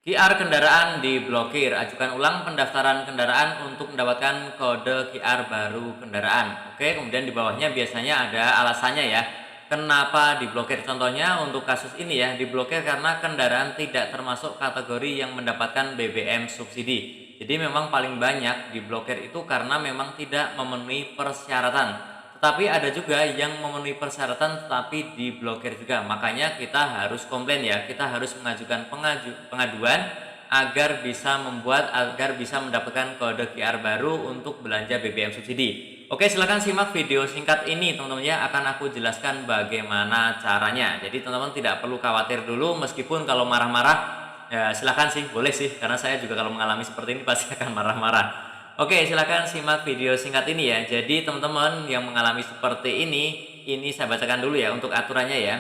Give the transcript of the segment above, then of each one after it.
QR kendaraan diblokir. Ajukan ulang pendaftaran kendaraan untuk mendapatkan kode QR baru kendaraan. Oke, kemudian di bawahnya biasanya ada alasannya ya. Kenapa diblokir? Contohnya untuk kasus ini ya, diblokir karena kendaraan tidak termasuk kategori yang mendapatkan BBM subsidi. Jadi memang paling banyak diblokir itu karena memang tidak memenuhi persyaratan. Tetapi ada juga yang memenuhi persyaratan tetapi diblokir juga. Makanya kita harus komplain ya, kita harus mengajukan pengaduan agar bisa mendapatkan kode QR baru untuk belanja BBM subsidi. Oke, silahkan simak video singkat ini teman-teman ya, akan aku jelaskan bagaimana caranya. Jadi teman-teman tidak perlu khawatir dulu, meskipun kalau marah-marah ya silahkan sih, boleh sih, karena saya juga kalau mengalami seperti ini pasti akan marah-marah. Oke, silakan simak video singkat ini ya. Jadi teman-teman yang mengalami seperti ini saya bacakan dulu ya untuk aturannya ya.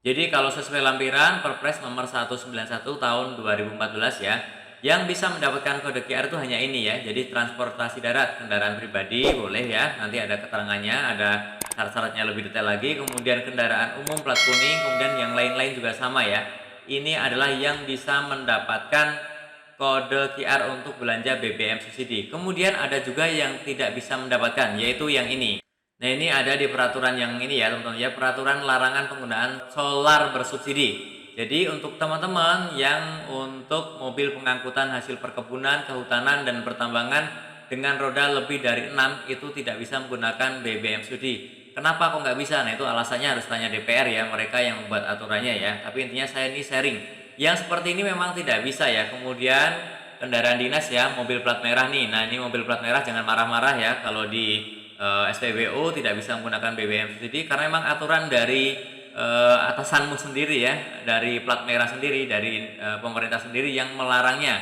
Jadi kalau sesuai lampiran Perpres nomor 191 tahun 2014 ya, yang bisa mendapatkan kode QR itu hanya ini ya. Jadi transportasi darat, kendaraan pribadi boleh ya. Nanti ada keterangannya, ada syarat-syaratnya lebih detail lagi. Kemudian kendaraan umum plat kuning, kemudian yang lain-lain juga sama ya. Ini adalah yang bisa mendapatkan kode QR untuk belanja BBM subsidi. Kemudian ada juga yang tidak bisa mendapatkan, yaitu yang ini. Nah, ini ada di peraturan yang ini ya teman-teman ya, peraturan larangan penggunaan solar bersubsidi. Jadi untuk teman-teman yang untuk mobil pengangkutan hasil perkebunan, kehutanan, dan pertambangan dengan roda lebih dari 6 itu tidak bisa menggunakan BBM subsidi. Kenapa kok nggak bisa? Nah, itu alasannya harus tanya DPR ya, mereka yang membuat aturannya ya. Tapi intinya saya ini sharing. Yang seperti ini memang tidak bisa ya. Kemudian kendaraan dinas ya, mobil plat merah nih. Nah, ini mobil plat merah jangan marah-marah ya kalau di SPBU tidak bisa menggunakan BBM subsidi karena memang aturan dari atasanmu sendiri ya, dari plat merah sendiri, dari pemerintah sendiri yang melarangnya.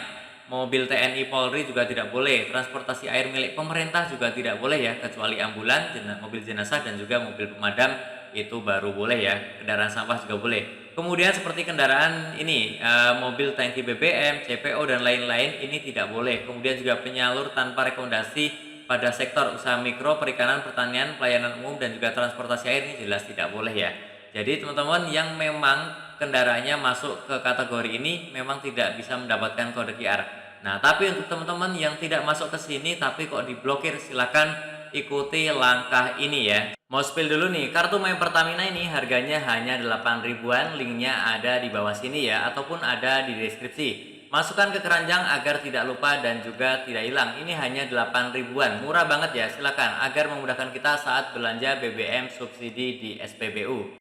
Mobil TNI Polri juga tidak boleh, transportasi air milik pemerintah juga tidak boleh ya, kecuali ambulan, mobil jenazah, dan juga mobil pemadam itu baru boleh ya. Kendaraan sampah juga boleh. Kemudian seperti kendaraan ini, mobil tangki BBM, CPO, dan lain-lain ini tidak boleh. Kemudian juga penyalur tanpa rekomendasi pada sektor usaha mikro, perikanan, pertanian, pelayanan umum, dan juga transportasi air ini jelas tidak boleh ya. Jadi teman-teman yang memang kendaraannya masuk ke kategori ini memang tidak bisa mendapatkan kode QR. Nah, tapi untuk teman-teman yang tidak masuk ke sini tapi kok diblokir, silakan ikuti langkah ini ya. Mau spill dulu nih, kartu My Pertamina ini harganya hanya 8 ribuan, linknya ada di bawah sini ya, ataupun ada di deskripsi. Masukkan ke keranjang agar tidak lupa dan juga tidak hilang. Ini hanya 8 ribuan, murah banget ya. Silakan agar memudahkan kita saat belanja BBM subsidi di SPBU.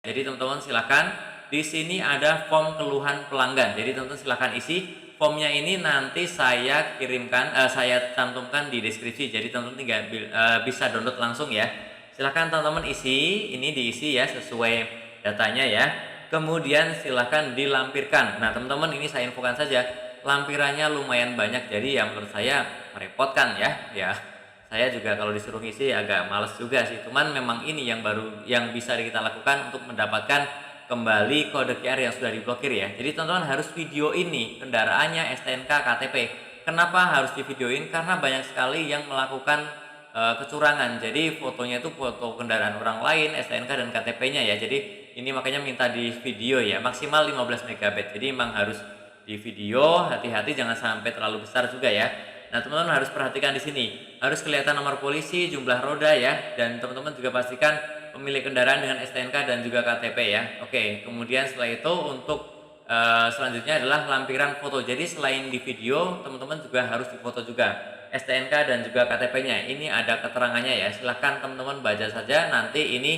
Jadi teman-teman silakan, di sini ada form keluhan pelanggan. Jadi teman-teman silakan isi. Formnya ini nanti saya kirimkan, saya cantumkan di deskripsi. Jadi teman-teman tinggal bisa download langsung ya. Silakan teman-teman isi, ini diisi ya sesuai datanya ya. Kemudian silahkan dilampirkan. Nah teman-teman ini saya infokan saja, lampirannya lumayan banyak, jadi ya menurut saya merepotkan ya. Saya juga kalau disuruh ngisi agak males juga sih. Cuman memang ini yang baru yang bisa kita lakukan untuk mendapatkan kembali kode QR yang sudah diblokir ya. Jadi teman-teman harus video ini kendaraannya, STNK, KTP. Kenapa harus divideoin? Karena banyak sekali yang melakukan kecurangan. Jadi fotonya itu foto kendaraan orang lain, STNK, dan KTP-nya ya. Jadi ini makanya minta di video ya, maksimal 15 MB. Jadi memang harus di video, hati-hati jangan sampai terlalu besar juga ya. Nah, teman-teman harus perhatikan di sini. Harus kelihatan nomor polisi, jumlah roda ya, dan teman-teman juga pastikan pemilik kendaraan dengan STNK dan juga KTP ya. Oke, kemudian setelah itu untuk selanjutnya adalah lampiran foto. Jadi selain di video, teman-teman juga harus difoto juga STNK dan juga KTP-nya. Ini ada keterangannya ya. Silahkan teman-teman baca saja. Nanti ini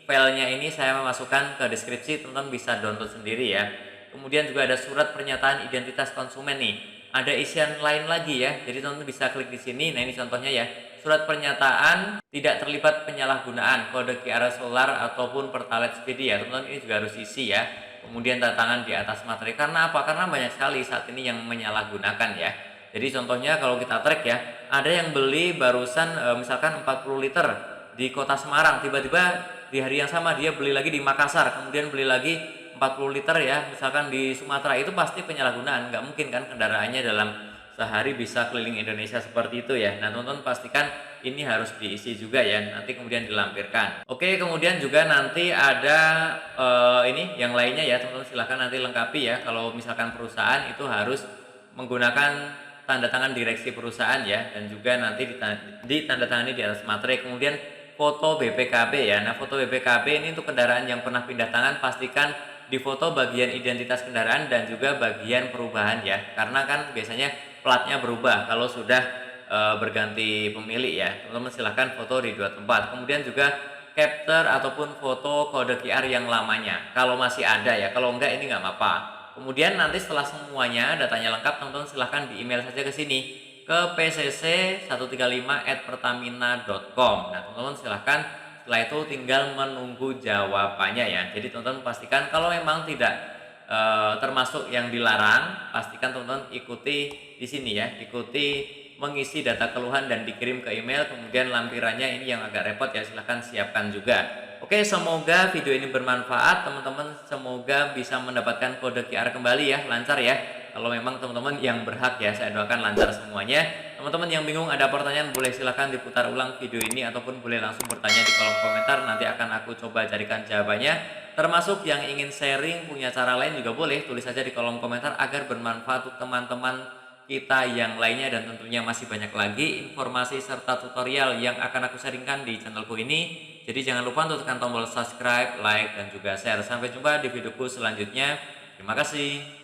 filenya ini saya memasukkan ke deskripsi, teman-teman bisa download sendiri ya. Kemudian juga ada surat pernyataan identitas konsumen nih. Ada isian lain lagi ya. Jadi teman-teman bisa klik di sini. Nah, ini contohnya ya. Surat pernyataan tidak terlibat penyalahgunaan kode QR solar ataupun pertalite subsidi ya. Teman-teman ini juga harus isi ya. Kemudian tanda tangan di atas materi. Karena apa? Karena banyak sekali saat ini yang menyalahgunakan ya. Jadi contohnya kalau kita track ya, ada yang beli barusan misalkan 40 liter di kota Semarang, tiba-tiba di hari yang sama dia beli lagi di Makassar, kemudian beli lagi 40 liter ya misalkan di Sumatera. Itu pasti penyalahgunaan, nggak mungkin kan kendaraannya dalam sehari bisa keliling Indonesia seperti itu ya. Nah, teman-teman pastikan ini harus diisi juga ya, nanti kemudian dilampirkan. Oke, kemudian juga nanti ada ini yang lainnya ya, teman-teman silahkan nanti lengkapi ya. Kalau misalkan perusahaan itu harus menggunakan tanda tangan direksi perusahaan ya, dan juga nanti ditandatangani di atas materai. Kemudian foto BPKB ya. Nah, foto BPKB ini untuk kendaraan yang pernah pindah tangan, pastikan difoto bagian identitas kendaraan dan juga bagian perubahan ya. Karena kan biasanya platnya berubah kalau sudah berganti pemilik ya. Teman-teman silahkan foto di dua tempat. Kemudian juga capture ataupun foto kode QR yang lamanya. Kalau masih ada ya, kalau enggak ini nggak apa-apa. Kemudian nanti setelah semuanya datanya lengkap, teman-teman silahkan di email saja ke sini ke pcc135@pertamina.com. Nah, teman-teman silahkan setelah itu tinggal menunggu jawabannya ya. Jadi teman-teman pastikan kalau memang tidak termasuk yang dilarang, pastikan teman-teman ikuti di sini ya, ikuti mengisi data keluhan dan dikirim ke email. Kemudian lampirannya ini yang agak repot ya, silahkan siapkan juga. Oke, semoga video ini bermanfaat teman-teman, semoga bisa mendapatkan kode QR kembali ya, lancar ya. Kalau memang teman-teman yang berhak ya, saya doakan lancar semuanya. Teman-teman yang bingung ada pertanyaan boleh silahkan diputar ulang video ini ataupun boleh langsung bertanya di kolom komentar, nanti akan aku coba carikan jawabannya. Termasuk yang ingin sharing punya cara lain juga boleh tulis saja di kolom komentar agar bermanfaat untuk teman-teman kita yang lainnya, dan tentunya masih banyak lagi informasi serta tutorial yang akan aku sharingkan di channelku ini. Jadi jangan lupa untuk tekan tombol subscribe, like, dan juga share. Sampai jumpa di videoku selanjutnya. Terima kasih.